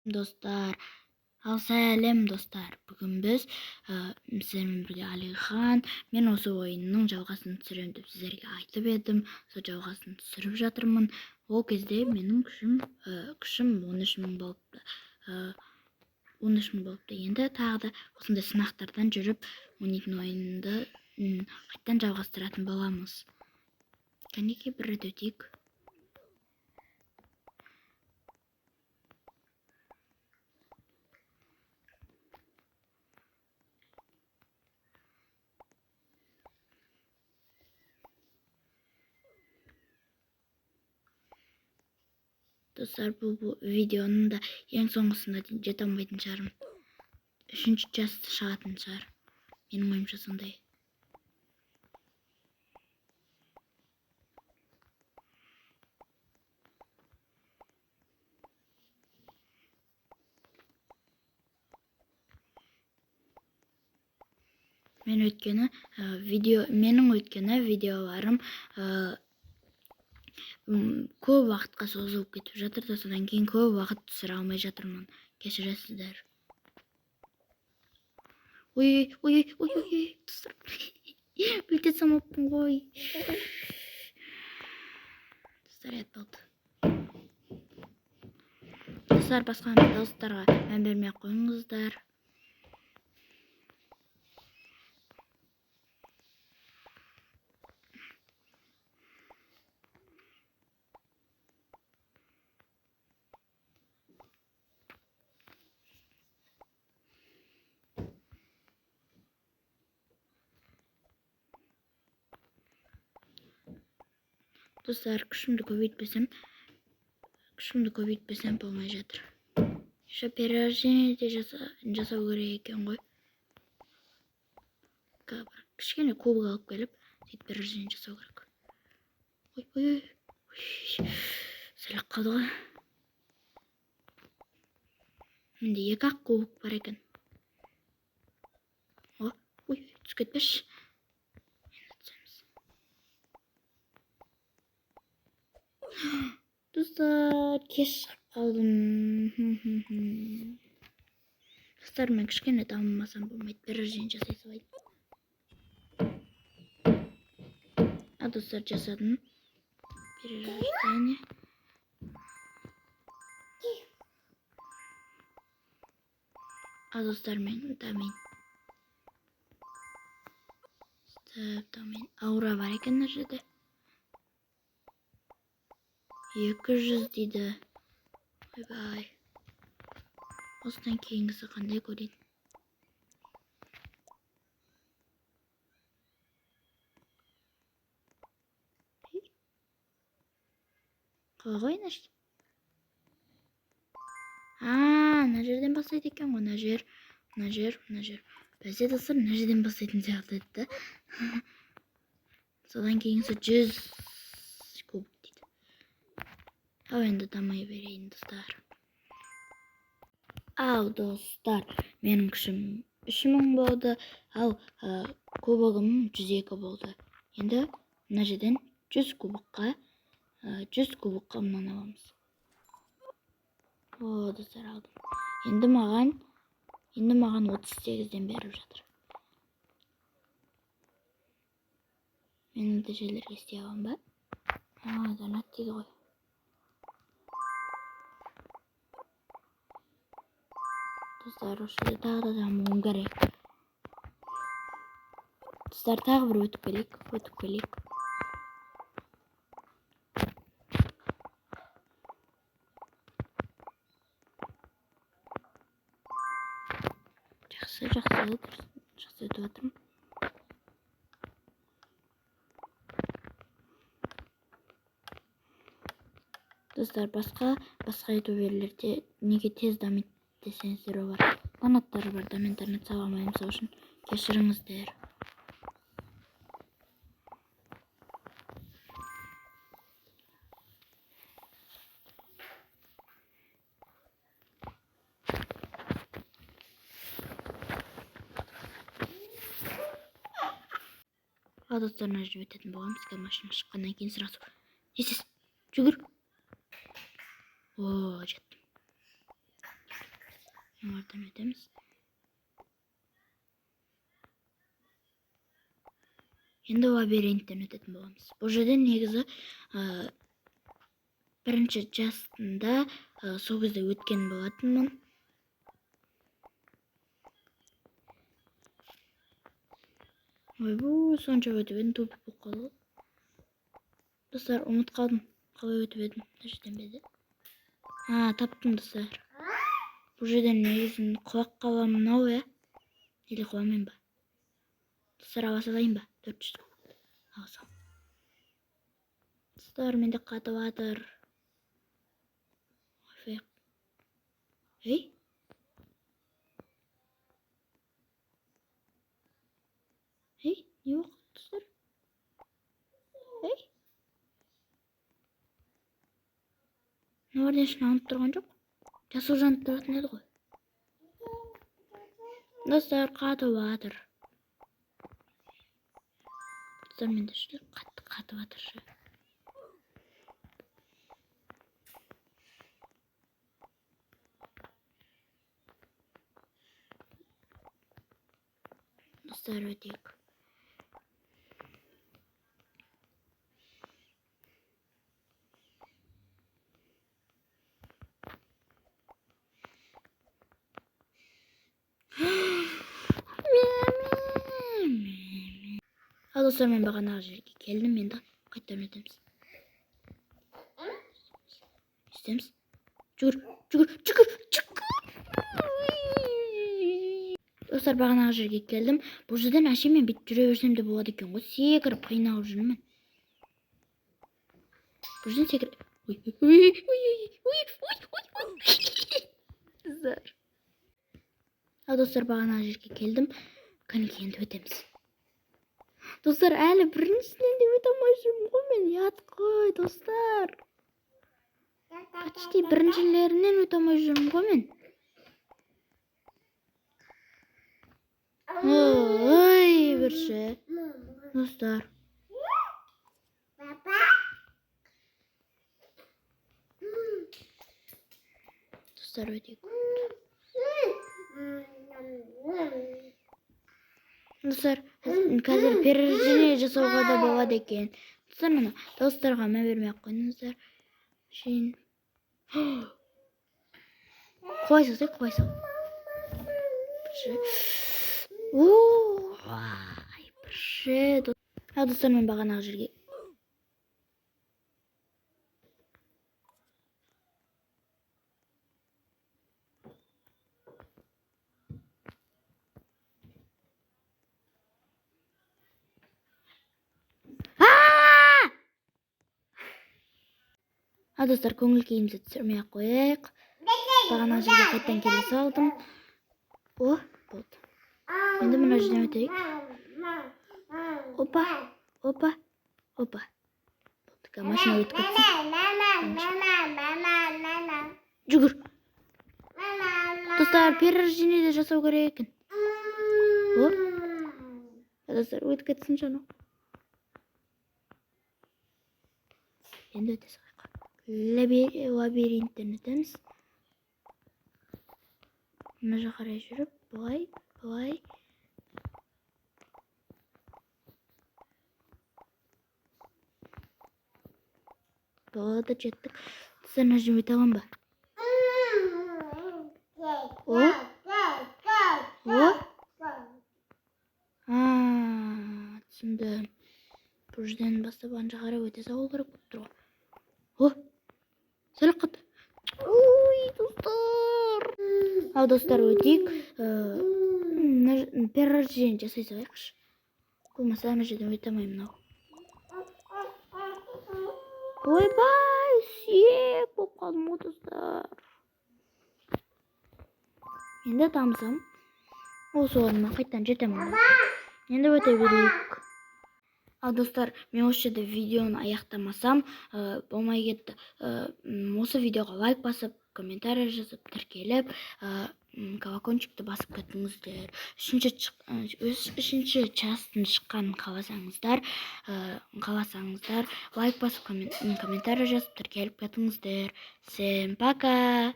Достар, сәлем достар. Бүгін біз сіздермен бірге Алихан, мен осы ойынның жалғасын түсіремін деп сіздерге айтып едім. Сол жалғасын түсіріп жатырмын. Ол кезде менің күшім 13.000 болыпты. 13.000 болыпты. Енді тағы да осындай сынақтардан жүріп, ойнайтын ойынды қайттан жалғастыратын боламыз. Кәнекей бір рет өтейік. Достар, бұл видеоның да ең соңғысында жете алмайтын шығармын. 3-ші часть шығатын шығар. Менің ойымша сондай. Менің өткені видеоларым көп уақытқа созылып кетіп жатыр да, содан кейін көп уақыт түсіре алмай жатырмын. Кешіресіздер. Ой, достар. Бүйтіп самаппын ғой. Достар, болды. Достар, басқа дауыстарға мән бермей қойыңыздар. Достар, күшімді көбейтпесем болмай жатыр. Еще перерождение де жасау керек екен ғой. Кішкене кубик алып келіп, сөйтіп перерождение жасау керек. Ой. Сәлек қалды ғой. Менде 2-ақ кубик бар екен. Ой, түсіп кетпеші. Достар, кеш шығып қалдым. Достар, мен кішкене дамымасам болмайды. Перерождение жасай салайын. Достар, жасадым. Перерождение. Достар, мен дамайын. Аура бар екен мына жерде. 200 дейді. Ойбай. Осыдан кейінгісі қандай көрейін. Қалай ғой, нәшті? Мына жерден бастайды екен ғой, мына жер. Бәсе достар, мына жерден бастайтын сияқты еді. Содан кейінгісі 100 кубик дейді. Енді дамай берейін, достар. Достар, менің күшім 3000 болды, кубогым 102 болды. Енді мына жерден 100 кубикқа мұнан аламыз. Достар, алдым. Енді маған 38-ден беріп жатыр. Мен нәтижелерге істей аламын ба? Донат дейді ғой. Достар, осы тағы да дамуым керек. Достар, тағы бір өтіп келейік. Жақсы өтіп жатырмын. Достар, басқа ютуберлерде неге тез дамиды десеңіздер олар. Донаттары бар, мен донат сала алмаймын, сол үшін кешіріңіздер. Достар, мына жерде өтетін боламыз. Машина шыққаннан кейін сразу. Жүгір. Жеттім. Олардан өтеміз. Енді лабиринттен өтетін боламыз. Бұл жерден негізі бірінші жасында сол кезде өткен болатынмын. Ойбу, сонша өтіп едім, тупик болып қалды. Достар, ұмыт қалдым. Қалай өтіп едім? Мына жерден бе? Таптым, достар. Бұл жерден негізін құлақ қаламын ау, Или құламайын ба? Достар, ала салайын ба? 400 ала сал. Достар, менде қатып атыр. Ей? Ей, не оқы, достар? Ей? Мыналардың ешін анып тұрған жоқ. Жасыл жанып тұратын еді ғой. Достар, қатып атыр. Достар, менде ішінде қатып атыр. Достар, өтейік. Достар, мен бағанағы жерге келдім, енді қайттан өтеміз. Істеміз. Жүгір. Достар, бағанағы жерге келдім. Бұл жерден әшеймен бүйтіп жүре берсем де болады екен ғой. Секіріп қиналып жүрмін. Бұл жерден секіріп... Достар, бағанағы жерге келдім. Кәнекей, енді өтеміз. Достар, әлі біріншіден де өте алмай жүрмін ғой мен. Ят қой, достар. Почти біріншілерінен өте алмай жүрмін ғой мен. Ой, бірші. Достар. Достар, өтейік. Достар, қазір перерождение жасауға да болады екен. Достар, мына достарға мән бермей ақ қойыңыздар. Шейін. Қой сал. Бірші. Достар, мен бағанағы жерге. Достар, көңіл күйімізді түсірмей ақ қояйық. Бағанағы жерге қайттан келе салдым. Болды. Енді мына жерден өтейік. Опа. Болды. Машина өтіп кетсін. Жүгір. Достар, перерождение де жасау керек екен. Достар, өтіп кетсін жаңа. Енді өте салайық. Лабиринттен өтеміз. Мына жаққа қарай жүріп, былай. Болады, жеттік. Достар, мына жерден өте аламын ба? Түсіндім. Бұл жерден бастап анша қарай өте салу керек болып тұр ғой. Сәл қатты. Ой, достар. Достар, өтейік. Перерождение жасай салайықшы. Болмаса ана жерден өте алмаймын ау. Ойбай, сүйек болып қалдым ғой, достар. Енді тамсам. Осы орныма қайттан жетемін. Енді өте берейік. Достар, мен осы жерде видеоны аяқтамасам болмай кетті. Осы видеоға лайк басып, комментарий жазып, тіркеліп, колокольчикті басып кетіңіздер. Үшінші частың шыққанын қаласаңыздар, лайк басып, комментарий жазып, тіркеліп кетіңіздер. Всем пока!